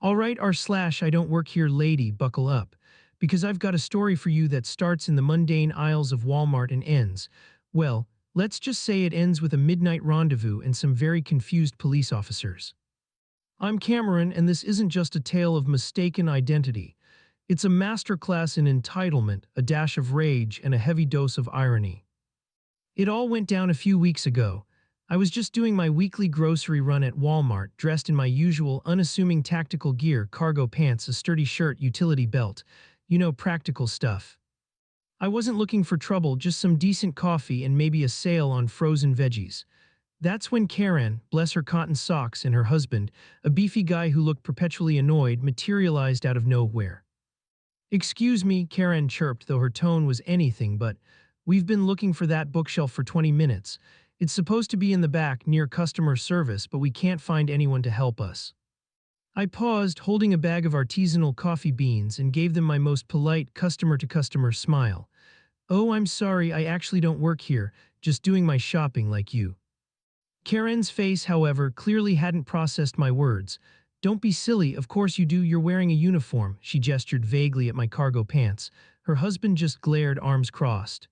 Alright, I don't work here lady, buckle up. Because I've got a story for you that starts in the mundane aisles of Walmart and ends, well, let's just say it ends with a midnight rendezvous and some very confused police officers. I'm Cameron, and this isn't just a tale of mistaken identity. It's a masterclass in entitlement, a dash of rage, and a heavy dose of irony. It all went down a few weeks ago. I was just doing my weekly grocery run at Walmart, dressed in my usual unassuming tactical gear, cargo pants, a sturdy shirt, utility belt. Practical stuff. I wasn't looking for trouble, just some decent coffee and maybe a sale on frozen veggies. That's when Karen, bless her cotton socks, and her husband, a beefy guy who looked perpetually annoyed, materialized out of nowhere. "Excuse me," Karen chirped, though her tone was anything but. "We've been looking for that bookshelf for 20 minutes. It's supposed to be in the back near customer service, but we can't find anyone to help us." I paused, holding a bag of artisanal coffee beans, and gave them my most polite customer-to-customer smile. "Oh, I'm sorry, I actually don't work here, just doing my shopping like you." Karen's face, however, clearly hadn't processed my words. "Don't be silly, of course you do, you're wearing a uniform," she gestured vaguely at my cargo pants. Her husband just glared, arms crossed.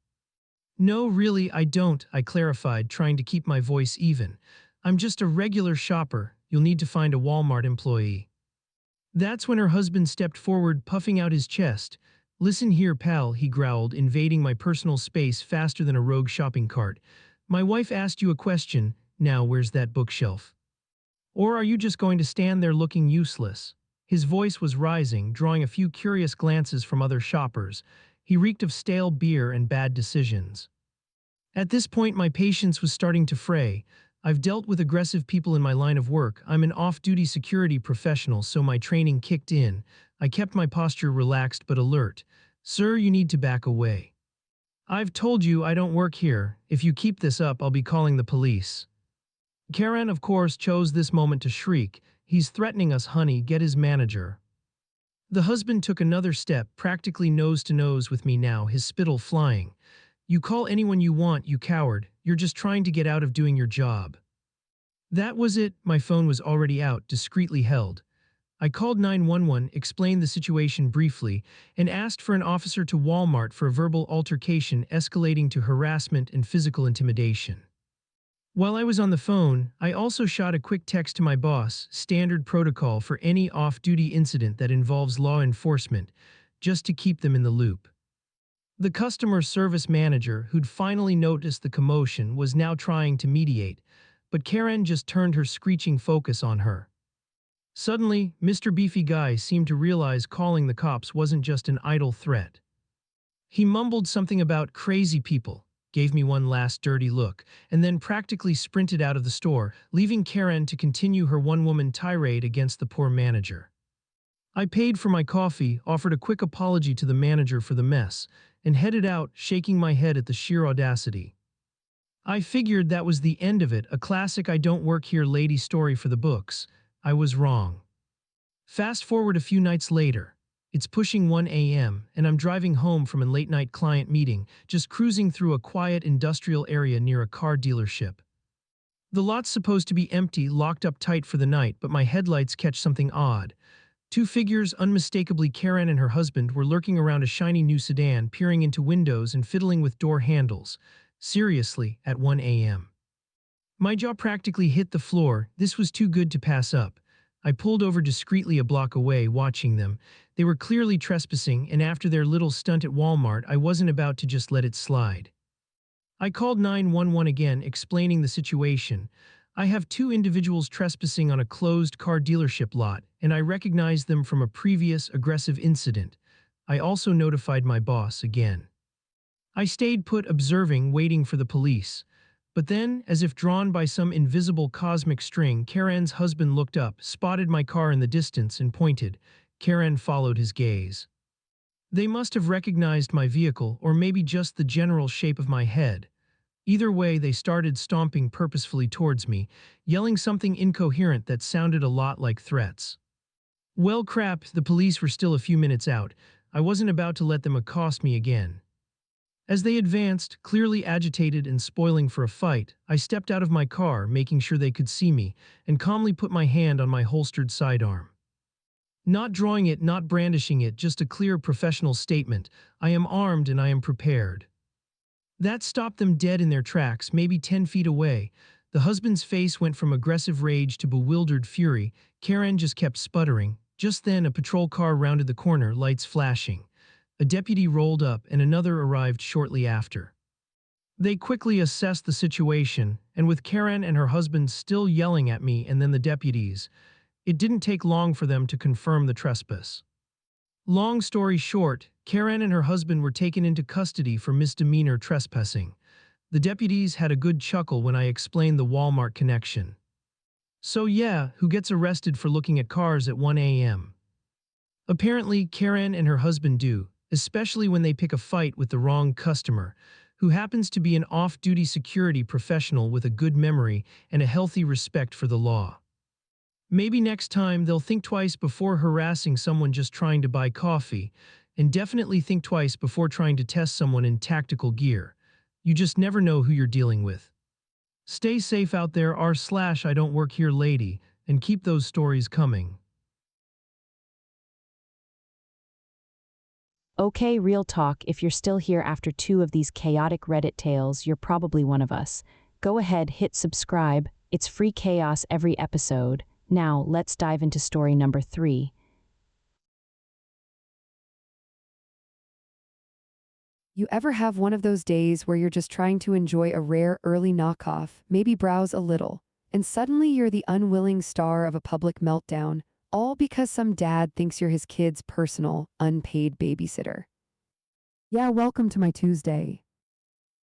"No, really, I don't," I clarified, trying to keep my voice even. "I'm just a regular shopper. You'll need to find a Walmart employee." That's when her husband stepped forward, puffing out his chest. "Listen here, pal," he growled, invading my personal space faster than a rogue shopping cart. "My wife asked you a question. Now, where's that bookshelf? Or are you just going to stand there looking useless?" His voice was rising, drawing a few curious glances from other shoppers. He reeked of stale beer and bad decisions. At this point, my patience was starting to fray. I've dealt with aggressive people in my line of work. I'm an off-duty security professional, so my training kicked in. I kept my posture relaxed but alert. "Sir, you need to back away. I've told you I don't work here. If you keep this up, I'll be calling the police." Karen, of course, chose this moment to shriek. "He's threatening us, honey, get his manager." The husband took another step, practically nose to nose with me now, his spittle flying. "You call anyone you want, you coward. You're just trying to get out of doing your job." That was it. My phone was already out, discreetly held. I called 911, explained the situation briefly, and asked for an officer to Walmart for a verbal altercation escalating to harassment and physical intimidation. While I was on the phone, I also shot a quick text to my boss, standard protocol for any off-duty incident that involves law enforcement, just to keep them in the loop. The customer service manager, who'd finally noticed the commotion, was now trying to mediate, but Karen just turned her screeching focus on her. Suddenly, Mr. Beefy Guy seemed to realize calling the cops wasn't just an idle threat. He mumbled something about crazy people, gave me one last dirty look, and then practically sprinted out of the store, leaving Karen to continue her one-woman tirade against the poor manager. I paid for my coffee, offered a quick apology to the manager for the mess, and headed out, shaking my head at the sheer audacity. I figured that was the end of it, a classic "I don't work here lady" story for the books. I was wrong. Fast forward a few nights later. It's pushing 1 a.m., and I'm driving home from a late-night client meeting, just cruising through a quiet industrial area near a car dealership. The lot's supposed to be empty, locked up tight for the night, but my headlights catch something odd. Two figures, unmistakably Karen and her husband, were lurking around a shiny new sedan, peering into windows and fiddling with door handles. Seriously, at 1 a.m. My jaw practically hit the floor. This was too good to pass up. I pulled over discreetly a block away, watching them. They were clearly trespassing, and after their little stunt at Walmart, I wasn't about to just let it slide. I called 911 again, explaining the situation. "I have two individuals trespassing on a closed car dealership lot, and I recognized them from a previous aggressive incident." I also notified my boss again. I stayed put, observing, waiting for the police. But then, as if drawn by some invisible cosmic string, Karen's husband looked up, spotted my car in the distance, and pointed. Karen followed his gaze. They must have recognized my vehicle, or maybe just the general shape of my head. Either way, they started stomping purposefully towards me, yelling something incoherent that sounded a lot like threats. Well, crap, the police were still a few minutes out. I wasn't about to let them accost me again. As they advanced, clearly agitated and spoiling for a fight, I stepped out of my car, making sure they could see me, and calmly put my hand on my holstered sidearm. Not drawing it, not brandishing it, just a clear professional statement. I am armed and I am prepared. That stopped them dead in their tracks, maybe 10 feet away. The husband's face went from aggressive rage to bewildered fury. Karen just kept sputtering. Just then, a patrol car rounded the corner, lights flashing. A deputy rolled up, and another arrived shortly after. They quickly assessed the situation, and with Karen and her husband still yelling at me and then the deputies, it didn't take long for them to confirm the trespass. Long story short, Karen and her husband were taken into custody for misdemeanor trespassing. The deputies had a good chuckle when I explained the Walmart connection. So yeah, who gets arrested for looking at cars at 1 a.m.? Apparently, Karen and her husband do, especially when they pick a fight with the wrong customer, who happens to be an off-duty security professional with a good memory and a healthy respect for the law. Maybe next time they'll think twice before harassing someone just trying to buy coffee, and definitely think twice before trying to test someone in tactical gear. You just never know who you're dealing with. Stay safe out there r/IDontWorkHereLady, and keep those stories coming. Okay, real talk, if you're still here after 2 of these chaotic Reddit tales, you're probably one of us. Go ahead, hit subscribe. It's free chaos every episode. Now, let's dive into story number 3. You ever have one of those days where you're just trying to enjoy a rare early knockoff, maybe browse a little, and suddenly you're the unwilling star of a public meltdown, all because some dad thinks you're his kid's personal, unpaid babysitter? Yeah, welcome to my Tuesday.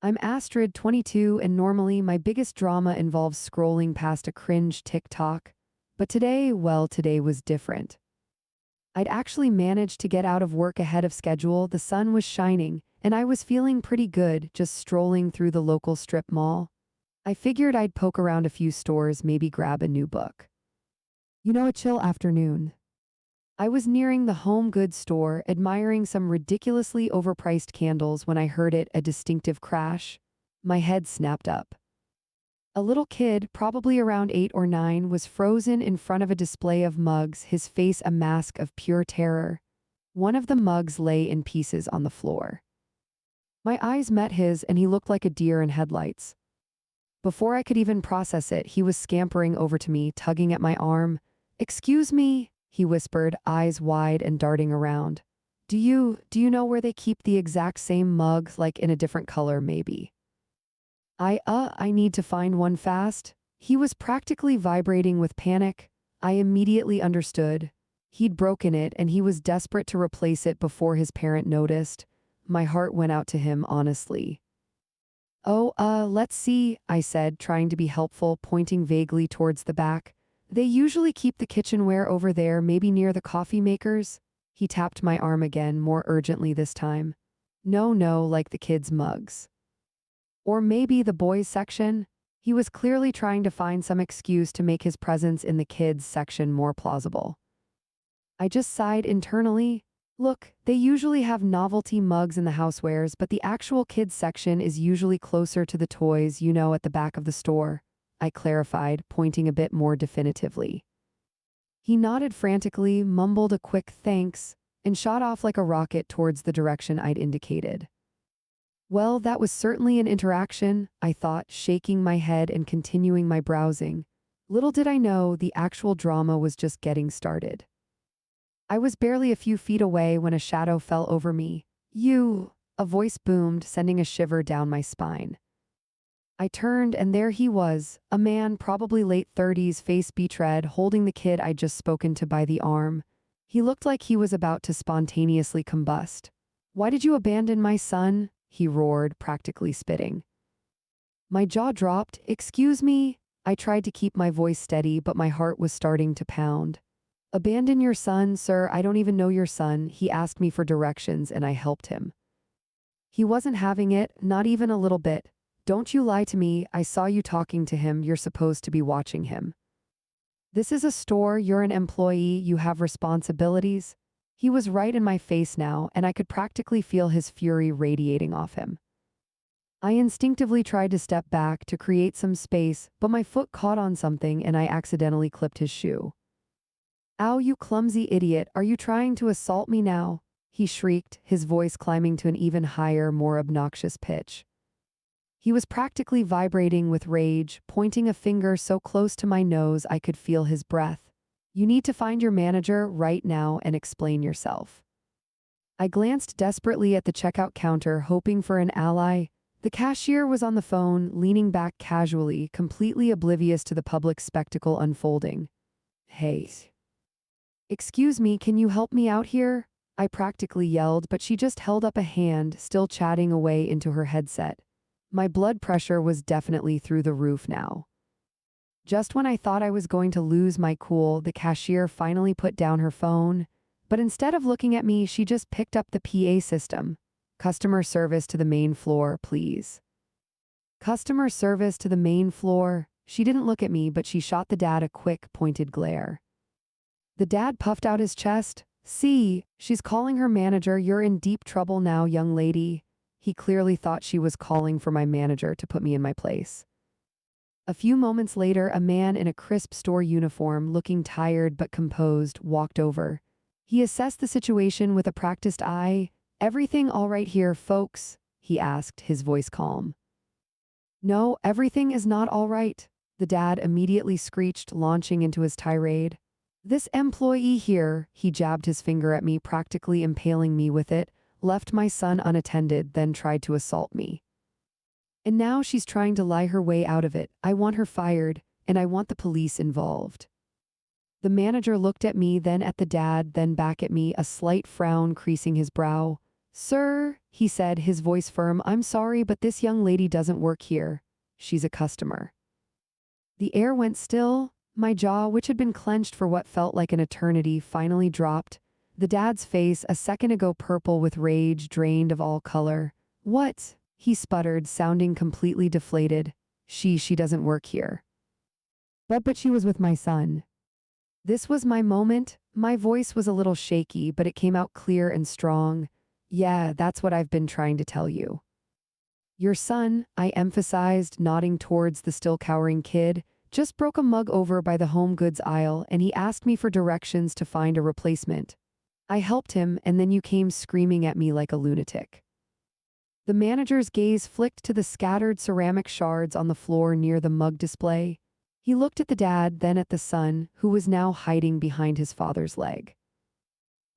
I'm Astrid, 22, and normally my biggest drama involves scrolling past a cringe TikTok. But today, well, today was different. I'd actually managed to get out of work ahead of schedule, the sun was shining, and I was feeling pretty good just strolling through the local strip mall. I figured I'd poke around a few stores, maybe grab a new book. A chill afternoon. I was nearing the home goods store, admiring some ridiculously overpriced candles when I heard a distinctive crash. My head snapped up. A little kid, probably around 8 or 9, was frozen in front of a display of mugs, his face a mask of pure terror. One of the mugs lay in pieces on the floor. My eyes met his, and he looked like a deer in headlights. Before I could even process it, he was scampering over to me, tugging at my arm. "Excuse me," he whispered, eyes wide and darting around. Do you know where they keep the exact same mugs, like in a different color, maybe?" I need to find one fast." He was practically vibrating with panic. I immediately understood. He'd broken it, and he was desperate to replace it before his parent noticed. My heart went out to him, honestly. "Oh, let's see," I said, trying to be helpful, pointing vaguely towards the back. "They usually keep the kitchenware over there, maybe near the coffee makers." He tapped my arm again, more urgently this time. "No, like the kids' mugs. Or maybe the boys' section?" He was clearly trying to find some excuse to make his presence in the kids' section more plausible. I just sighed internally. Look, they usually have novelty mugs in the housewares, but the actual kids' section is usually closer to the toys, at the back of the store, I clarified, pointing a bit more definitively. He nodded frantically, mumbled a quick thanks, and shot off like a rocket towards the direction I'd indicated. Well, that was certainly an interaction, I thought, shaking my head and continuing my browsing. Little did I know, the actual drama was just getting started. I was barely a few feet away when a shadow fell over me. "You!" a voice boomed, sending a shiver down my spine. I turned, and there he was, a man, probably late 30s, face beat-red, holding the kid I'd just spoken to by the arm. He looked like he was about to spontaneously combust. "Why did you abandon my son?" he roared, practically spitting. My jaw dropped. "Excuse me?" I tried to keep my voice steady, but my heart was starting to pound. "Abandon your son, sir? I don't even know your son." He asked me for directions, and I helped him. He wasn't having it, not even a little bit. "Don't you lie to me, I saw you talking to him, you're supposed to be watching him. This is a store, you're an employee, you have responsibilities." He was right in my face now, and I could practically feel his fury radiating off him. I instinctively tried to step back to create some space, but my foot caught on something and I accidentally clipped his shoe. "Ow, you clumsy idiot, are you trying to assault me now?" he shrieked, his voice climbing to an even higher, more obnoxious pitch. He was practically vibrating with rage, pointing a finger so close to my nose I could feel his breath. "You need to find your manager right now and explain yourself." I glanced desperately at the checkout counter, hoping for an ally. The cashier was on the phone, leaning back casually, completely oblivious to the public spectacle unfolding. "Hey. Excuse me, can you help me out here?" I practically yelled, but she just held up a hand, still chatting away into her headset. My blood pressure was definitely through the roof now. Just when I thought I was going to lose my cool, the cashier finally put down her phone. But instead of looking at me, she just picked up the PA system. "Customer service to the main floor, please." Customer service to the main floor. She didn't look at me, but she shot the dad a quick, pointed glare. The dad puffed out his chest. "See, she's calling her manager. You're in deep trouble now, young lady." He clearly thought she was calling for my manager to put me in my place. A few moments later, a man in a crisp store uniform, looking tired but composed, walked over. He assessed the situation with a practiced eye. "Everything all right here, folks?" he asked, his voice calm. "No, everything is not all right," the dad immediately screeched, launching into his tirade. "This employee here," he jabbed his finger at me, practically impaling me with it, "left my son unattended, then tried to assault me. And now she's trying to lie her way out of it. I want her fired, and I want the police involved." The manager looked at me, then at the dad, then back at me, a slight frown creasing his brow. "Sir," he said, his voice firm, "I'm sorry, but this young lady doesn't work here. She's a customer." The air went still. My jaw, which had been clenched for what felt like an eternity, finally dropped. The dad's face, a second ago purple with rage, drained of all color. "What?" he sputtered, sounding completely deflated. She doesn't work here." But she was with my son." This was my moment. My voice was a little shaky, but it came out clear and strong. "Yeah, that's what I've been trying to tell you." "Your son," I emphasized, nodding towards the still cowering kid, "just broke a mug over by the home goods aisle, and he asked me for directions to find a replacement. I helped him, and then you came screaming at me like a lunatic." The manager's gaze flicked to the scattered ceramic shards on the floor near the mug display. He looked at the dad, then at the son, who was now hiding behind his father's leg.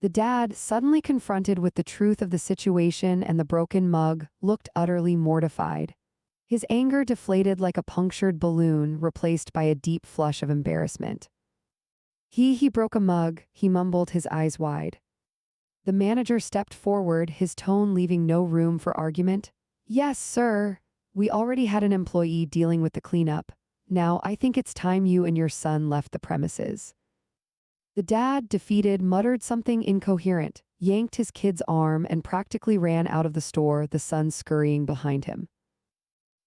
The dad, suddenly confronted with the truth of the situation and the broken mug, looked utterly mortified. His anger deflated like a punctured balloon, replaced by a deep flush of embarrassment. He broke a mug," he mumbled, his eyes wide. The manager stepped forward, his tone leaving no room for argument. "Yes, sir. We already had an employee dealing with the cleanup. Now I think it's time you and your son left the premises." The dad, defeated, muttered something incoherent, yanked his kid's arm, and practically ran out of the store, the son scurrying behind him.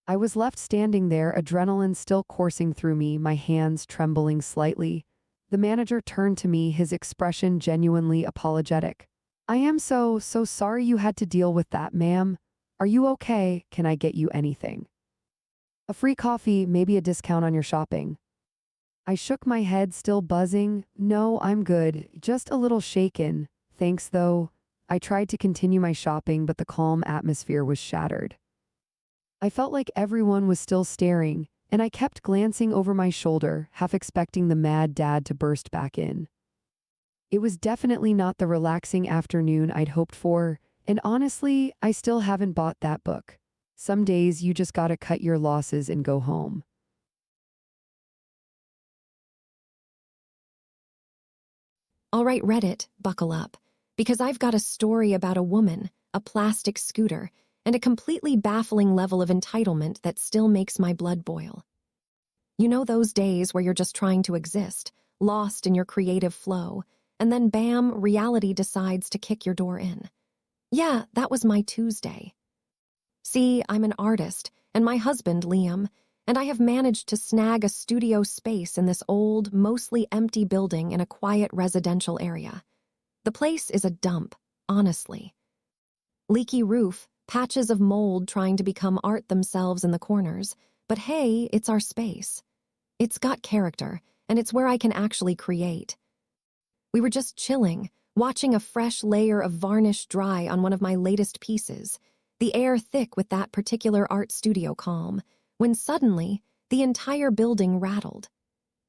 I was left standing there, adrenaline still coursing through me, my hands trembling slightly. The manager turned to me, his expression genuinely apologetic. "I am so sorry you had to deal with that, ma'am. Are you okay? Can I get you anything? A free coffee, maybe a discount on your shopping?" I shook my head, still buzzing. "No, I'm good, just a little shaken. Thanks, though." I tried to continue my shopping, but the calm atmosphere was shattered. I felt like everyone was still staring, and I kept glancing over my shoulder, half expecting the mad dad to burst back in. It was definitely not the relaxing afternoon I'd hoped for, and honestly, I still haven't bought that book. Some days you just gotta cut your losses and go home. All right, Reddit, buckle up, because I've got a story about a woman, a plastic scooter, and a completely baffling level of entitlement that still makes my blood boil. You know those days where you're just trying to exist, lost in your creative flow, and then bam, reality decides to kick your door in. Yeah, that was my Tuesday. See, I'm an artist, and my husband, Liam, and I have managed to snag a studio space in this old, mostly empty building in a quiet residential area. The place is a dump, honestly. Leaky roof, patches of mold trying to become art themselves in the corners, but hey, it's our space. It's got character, and it's where I can actually create. We were just chilling, watching a fresh layer of varnish dry on one of my latest pieces, the air thick with that particular art studio calm, when suddenly the entire building rattled.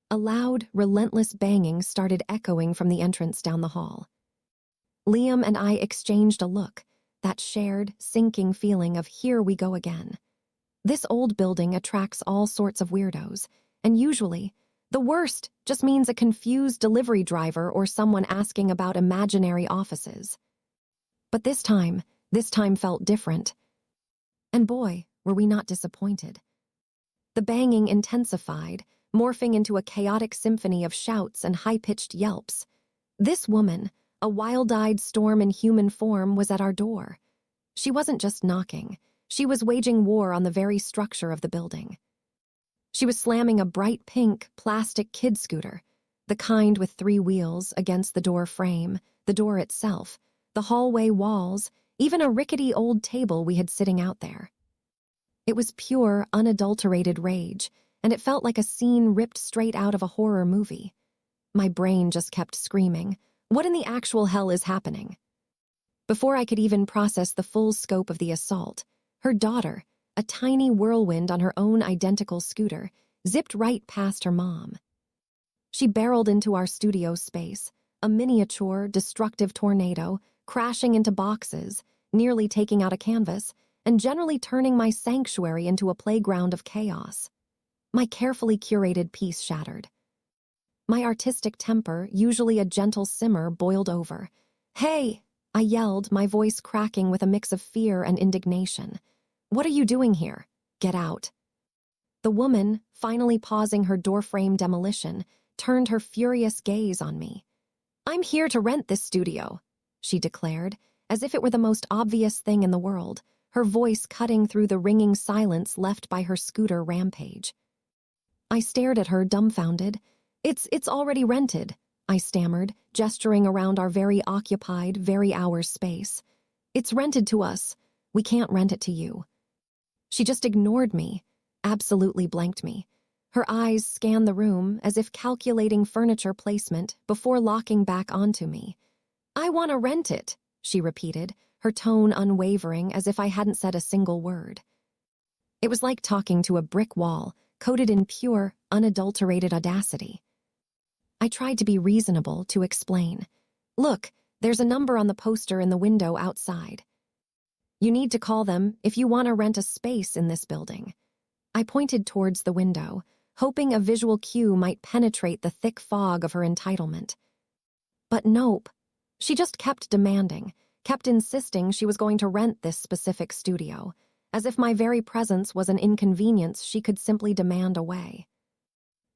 A loud, relentless banging started echoing from the entrance down the hall. Liam and I exchanged a look, that shared, sinking feeling of here we go again. This old building attracts all sorts of weirdos, and usually, the worst just means a confused delivery driver or someone asking about imaginary offices. But this time felt different. And boy, were we not disappointed. The banging intensified, morphing into a chaotic symphony of shouts and high-pitched yelps. This woman, a wild-eyed storm in human form, was at our door. She wasn't just knocking. She was waging war on the very structure of the building. She was slamming a bright pink plastic kid scooter, the kind with 3 wheels, against the door frame, the door itself, the hallway walls, even a rickety old table we had sitting out there. It was pure, unadulterated rage, and it felt like a scene ripped straight out of a horror movie. My brain just kept screaming, "What in the actual hell is happening?" Before I could even process the full scope of the assault, her daughter, a tiny whirlwind on her own identical scooter, zipped right past her mom. She barreled into our studio space, a miniature, destructive tornado, crashing into boxes, nearly taking out a canvas, and generally turning my sanctuary into a playground of chaos. My carefully curated piece shattered. My artistic temper, usually a gentle simmer, boiled over. "Hey!" I yelled, my voice cracking with a mix of fear and indignation. "What are you doing here? Get out." The woman, finally pausing her doorframe demolition, turned her furious gaze on me. "I'm here to rent this studio," she declared, as if it were the most obvious thing in the world, her voice cutting through the ringing silence left by her scooter rampage. I stared at her, dumbfounded. It's already rented," I stammered, gesturing around our very occupied, very hours space. "It's rented to us. We can't rent it to you." She just ignored me, absolutely blanked me. Her eyes scanned the room as if calculating furniture placement before locking back onto me. "I want to rent it," she repeated, her tone unwavering as if I hadn't said a single word. It was like talking to a brick wall, coated in pure, unadulterated audacity. I tried to be reasonable, to explain. "Look, there's a number on the poster in the window outside. You need to call them if you want to rent a space in this building." I pointed towards the window, hoping a visual cue might penetrate the thick fog of her entitlement. But nope. She just kept demanding, kept insisting she was going to rent this specific studio, as if my very presence was an inconvenience she could simply demand away.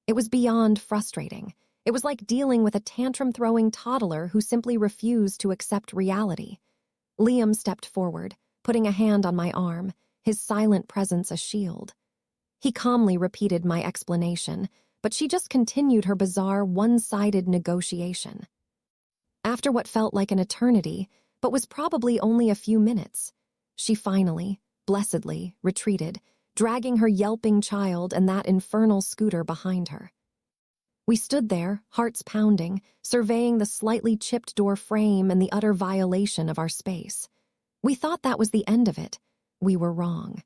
It was beyond frustrating. It was like dealing with a tantrum-throwing toddler who simply refused to accept reality. Liam stepped forward, putting a hand on my arm, his silent presence a shield. He calmly repeated my explanation, but she just continued her bizarre, one-sided negotiation. After what felt like an eternity, but was probably only a few minutes, she finally, blessedly, retreated, dragging her yelping child and that infernal scooter behind her. We stood there, hearts pounding, surveying the slightly chipped door frame and the utter violation of our space. We thought that was the end of it. We were wrong.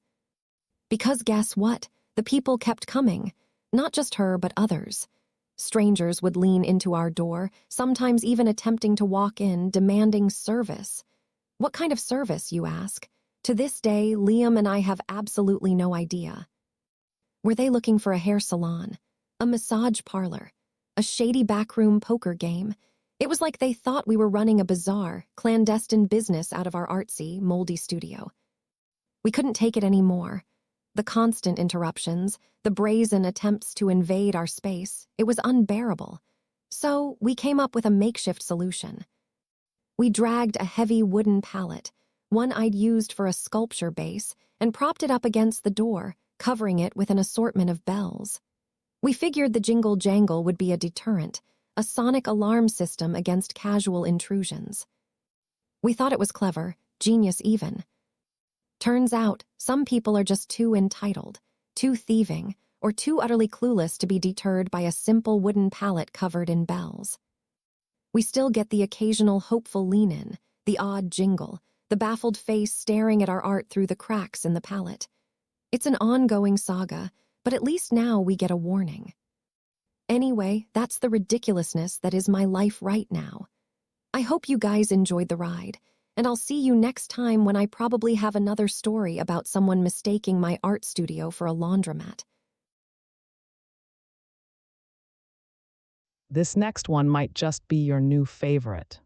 Because guess what? The people kept coming. Not just her, but others. Strangers would lean into our door, sometimes even attempting to walk in, demanding service. What kind of service, you ask? To this day, Liam and I have absolutely no idea. Were they looking for a hair salon? A massage parlor? A shady backroom poker game? It was like they thought we were running a bizarre, clandestine business out of our artsy, moldy studio. We couldn't take it anymore. The constant interruptions, the brazen attempts to invade our space, it was unbearable. So we came up with a makeshift solution. We dragged a heavy wooden pallet, one I'd used for a sculpture base, and propped it up against the door, covering it with an assortment of bells. We figured the jingle jangle would be a deterrent, a sonic alarm system against casual intrusions. We thought it was clever, genius even. Turns out, some people are just too entitled, too thieving, or too utterly clueless to be deterred by a simple wooden pallet covered in bells. We still get the occasional hopeful lean-in, the odd jingle, the baffled face staring at our art through the cracks in the palette. It's an ongoing saga, but at least now we get a warning. Anyway, that's the ridiculousness that is my life right now. I hope you guys enjoyed the ride, and I'll see you next time when I probably have another story about someone mistaking my art studio for a laundromat. This next one might just be your new favorite.